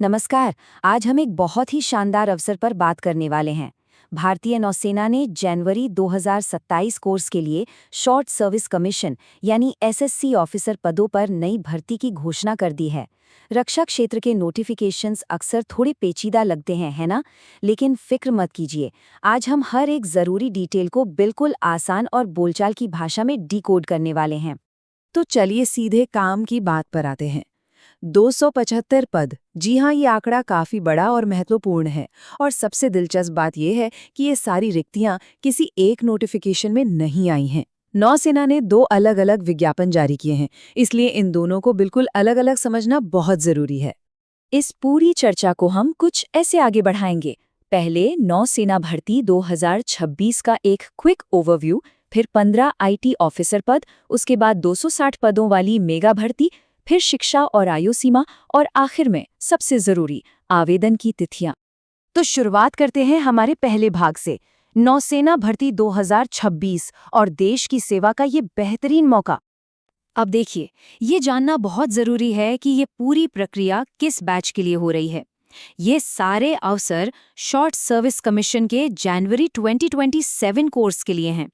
नमस्कार। आज हम एक बहुत ही शानदार अवसर पर बात करने वाले हैं। भारतीय नौसेना ने जनवरी 2027 कोर्स के लिए शॉर्ट सर्विस कमीशन यानी एसएससी ऑफिसर पदों पर नई भर्ती की घोषणा कर दी है। रक्षा क्षेत्र के नोटिफिकेशंस अक्सर थोड़े पेचीदा लगते हैं, है ना? लेकिन फिक्र मत कीजिए। आज हम हर एक ज़रूरी डिटेल को बिल्कुल आसान और बोलचाल की भाषा में डिकोड करने वाले हैं। तो चलिए सीधे काम की बात पर आते हैं। 275 पद, जी हाँ, ये आंकड़ा काफी बड़ा और महत्वपूर्ण है। और सबसे दिलचस्प बात यह है कि ये सारी रिक्तियां किसी एक नोटिफिकेशन में नहीं आई हैं। नौसेना ने 2 अलग-अलग विज्ञापन जारी किए हैं, इसलिए इन दोनों को बिल्कुल अलग-अलग समझना बहुत जरूरी है। इस पूरी चर्चा को हम कुछ ऐसे आगे बढ़ाएंगे। पहले नौसेना भर्ती 2026 का एक क्विक ओवरव्यू, फिर 15 आईटी ऑफिसर पद, उसके बाद 260 पदों वाली मेगा भर्ती, फिर शिक्षा और आयु सीमा, और आखिर में सबसे जरूरी आवेदन की तिथियां। तो शुरुआत करते हैं हमारे पहले भाग से, नौसेना भर्ती 2026 और देश की सेवा का ये बेहतरीन मौका। अब देखिए, ये जानना बहुत जरूरी है कि ये पूरी प्रक्रिया किस बैच के लिए हो रही है। ये सारे अवसर शॉर्ट सर्विस कमीशन के जनवरी 2027 कोर्स के लिए हैं।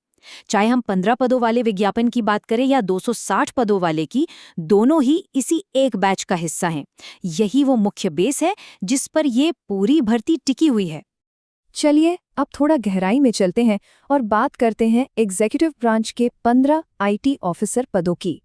चाहे हम 15 पदों वाले विज्ञापन की बात करें या 260 पदों वाले की, दोनों ही इसी एक बैच का हिस्सा हैं। यही वो मुख्य बेस है जिस पर ये पूरी भर्ती टिकी हुई है। चलिए अब थोड़ा गहराई में चलते हैं और बात करते हैं एग्जीक्यूटिव ब्रांच के 15 आईटी ऑफिसर पदों की।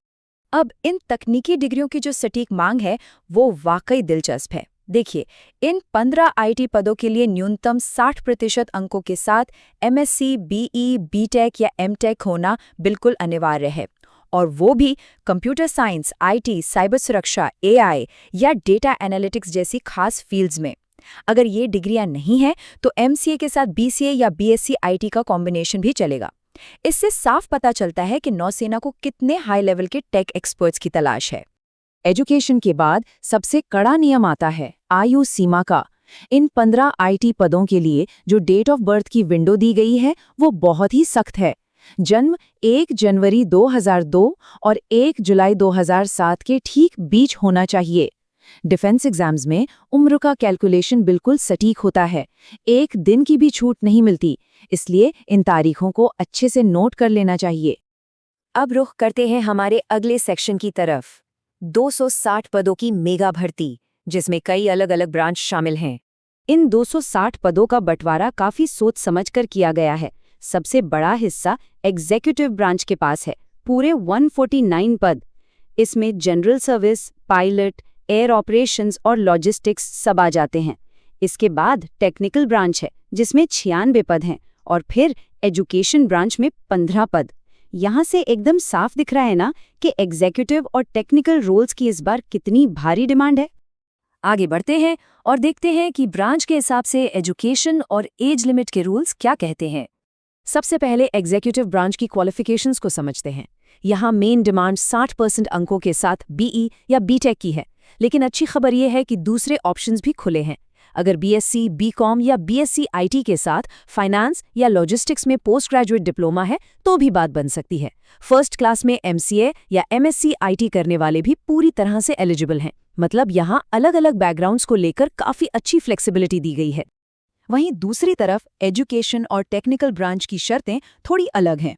अब इन तकनीकी डिग्रियों की जो सटीक मांग है वो वाकई दिलचस्प है। देखिए, इन 15 आईटी पदों के लिए न्यूनतम 60% अंकों के साथ एमएससी, बीई, बीटेक या एमटेक होना बिल्कुल अनिवार्य है। और वो भी कंप्यूटर साइंस, आईटी, साइबर सुरक्षा, एआई या डेटा एनालिटिक्स जैसी खास फील्ड्स में। अगर ये डिग्रियां नहीं हैं तो एमसीए के साथ बीसीए या बीएससी आईटी का कॉम्बिनेशन भी चलेगा। इससे साफ पता चलता है कि नौसेना को कितने हाई लेवल के टेक एक्सपर्ट्स की तलाश है। एजुकेशन के बाद सबसे कड़ा नियम आता है आयु सीमा का। इन 15 आईटी पदों के लिए जो डेट ऑफ बर्थ की विंडो दी गई है वो बहुत ही सख्त है। जन्म 1 जनवरी 2002 और 1 जुलाई 2007 के ठीक बीच होना चाहिए। डिफेंस एग्जाम्स में उम्र का कैलकुलेशन बिल्कुल सटीक होता है, एक दिन की भी छूट नहीं मिलती, इसलिए इन तारीखों को अच्छे से नोट कर लेना चाहिए। अब रुख करते हैं हमारे अगले सेक्शन की तरफ, 260 पदों की मेगा भर्ती, जिसमें कई अलग अलग ब्रांच शामिल हैं। इन 260 पदों का बंटवारा काफी सोच समझकर किया गया है। सबसे बड़ा हिस्सा एग्जीक्यूटिव ब्रांच के पास है, पूरे 149 पद। इसमें general service, pilot, air operations और लॉजिस्टिक्स सब आ जाते हैं। इसके बाद टेक्निकल ब्रांच है जिसमें 96 पद हैं, और फिर एजुकेशन ब्रांच में 15 पद। यहाँ से एकदम साफ दिख रहा है ना कि एग्जीक्यूटिव और टेक्निकल रोल्स की इस बार कितनी भारी डिमांड है। आगे बढ़ते हैं और देखते हैं कि ब्रांच के हिसाब से एजुकेशन और एज लिमिट के रूल्स क्या कहते हैं। सबसे पहले एग्जीक्यूटिव ब्रांच की क्वालिफिकेशंस को समझते हैं। यहाँ मेन डिमांड 60% अंकों के साथ बीई या बीटेक की है, लेकिन अच्छी खबर यह है कि दूसरे ऑप्शंस भी खुले हैं। अगर बीएससी, बीकॉम या बीएससी आईटी के साथ फाइनेंस या लॉजिस्टिक्स में पोस्ट ग्रेजुएट डिप्लोमा है तो भी बात बन सकती है। फर्स्ट क्लास में एमसीए या एमएससी आईटी करने वाले भी पूरी तरह से एलिजिबल हैं। मतलब यहाँ अलग अलग बैकग्राउंड्स को लेकर काफी अच्छी फ्लेक्सिबिलिटी दी गई है। वहीं दूसरी तरफ एजुकेशन और टेक्निकल ब्रांच की शर्तें थोड़ी अलग हैं।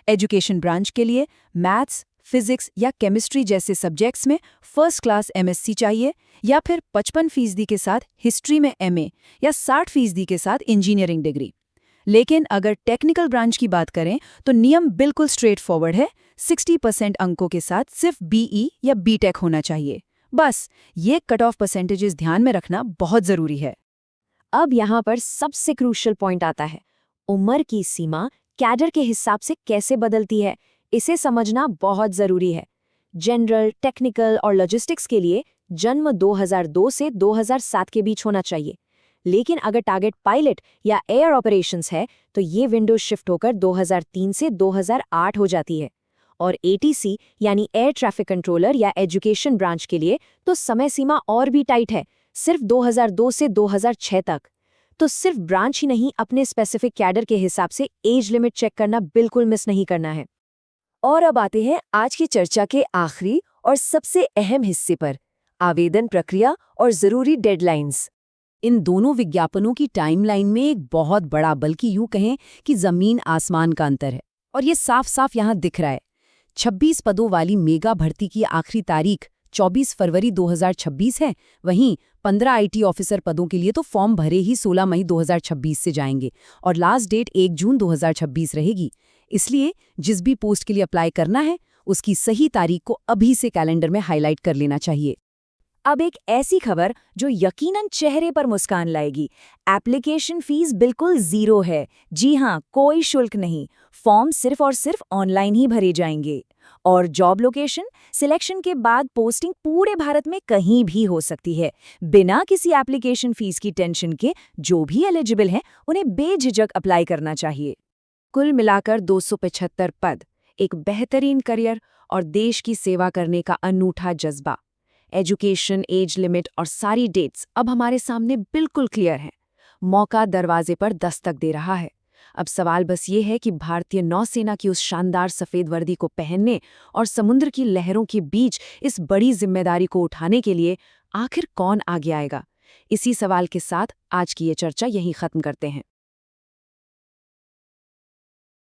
एजुकेशन ब्रांच के लिए मैथ्स, फिजिक्स या केमिस्ट्री जैसे सब्जेक्ट्स में फर्स्ट क्लास एमएससी चाहिए, या फिर 55% के साथ हिस्ट्री में एमए, या 60% के साथ इंजीनियरिंग डिग्री। लेकिन अगर टेक्निकल ब्रांच की बात करें तो नियम बिल्कुल स्ट्रेट फॉरवर्ड है। 60% अंकों के साथ सिर्फ बीई या बीटेक होना चाहिए। बस ये कट ऑफ परसेंटेजेस ध्यान में रखना बहुत जरूरी है। अब यहाँ पर सबसे क्रूशियल पॉइंट आता है, उम्र की सीमा कैडर के हिसाब से कैसे बदलती है। इसे समझना बहुत जरूरी है। जनरल, टेक्निकल और लॉजिस्टिक्स के लिए जन्म 2002 से 2007 के बीच होना चाहिए, लेकिन अगर टारगेट पायलट या एयर ऑपरेशंस है तो ये विंडो शिफ्ट होकर 2003 से 2008 हो जाती है। और एटीसी यानी एयर ट्रैफिक कंट्रोलर या एजुकेशन ब्रांच के लिए तो समय सीमा और भी टाइट है, सिर्फ 2002 से 2006 तक। तो सिर्फ ब्रांच ही नहीं, अपने स्पेसिफिक कैडर के हिसाब से एज लिमिट चेक करना बिल्कुल मिस नहीं करना है। और अब आते हैं आज की चर्चा के आखिरी और सबसे अहम हिस्से पर, आवेदन प्रक्रिया और जरूरी डेडलाइंस। इन दोनों विज्ञापनों की टाइमलाइन में एक बहुत बड़ा, बल्कि यूं कहें कि जमीन आसमान का अंतर है, और ये साफ साफ यहाँ दिख रहा है। 26 पदों वाली मेगा भर्ती की आखिरी तारीख 24 फरवरी 2026 है, वहीं 15 आईटी ऑफिसर पदों के लिए तो फॉर्म भरे ही 16 मई 2026 से जाएंगे, और लास्ट डेट 1 जून 2026 रहेगी। इसलिए जिस भी पोस्ट के लिए अप्लाई करना है, उसकी सही तारीख को अभी से कैलेंडर में हाईलाइट कर लेना चाहिए। अब एक ऐसी खबर जो यकीनन चेहरे पर मुस्कान लाएगी। एप्लीकेशन फीस बिल्कुल जीरो है। जी हाँ, कोई शुल्क नहीं। फॉर्म सिर्फ और सिर्फ ऑनलाइन ही भरे जाएंगे। और जॉब लोकेशन, सिलेक्शन के बाद पोस्टिंग पूरे भारत में कहीं भी हो सकती है, बिना किसी एप्लीकेशन फीस की टेंशन के। जो भी एलिजिबल हैं, उन्हें बेझिझक अप्लाई करना चाहिए। कुल मिलाकर 275 पद, एक बेहतरीन करियर और देश की सेवा करने का अनूठा जज्बा। एजुकेशन, एज लिमिट और सारी डेट्स अब हमारे सामने बिल्कुल क्लियर हैं। मौका दरवाजे पर दस्तक दे रहा है। अब सवाल बस ये है कि भारतीय नौसेना की उस शानदार सफ़ेद वर्दी को पहनने और समुद्र की लहरों के बीच इस बड़ी जिम्मेदारी को उठाने के लिए आखिर कौन आगे आएगा। इसी सवाल के साथ आज की ये चर्चा यहीं ख़त्म करते हैं।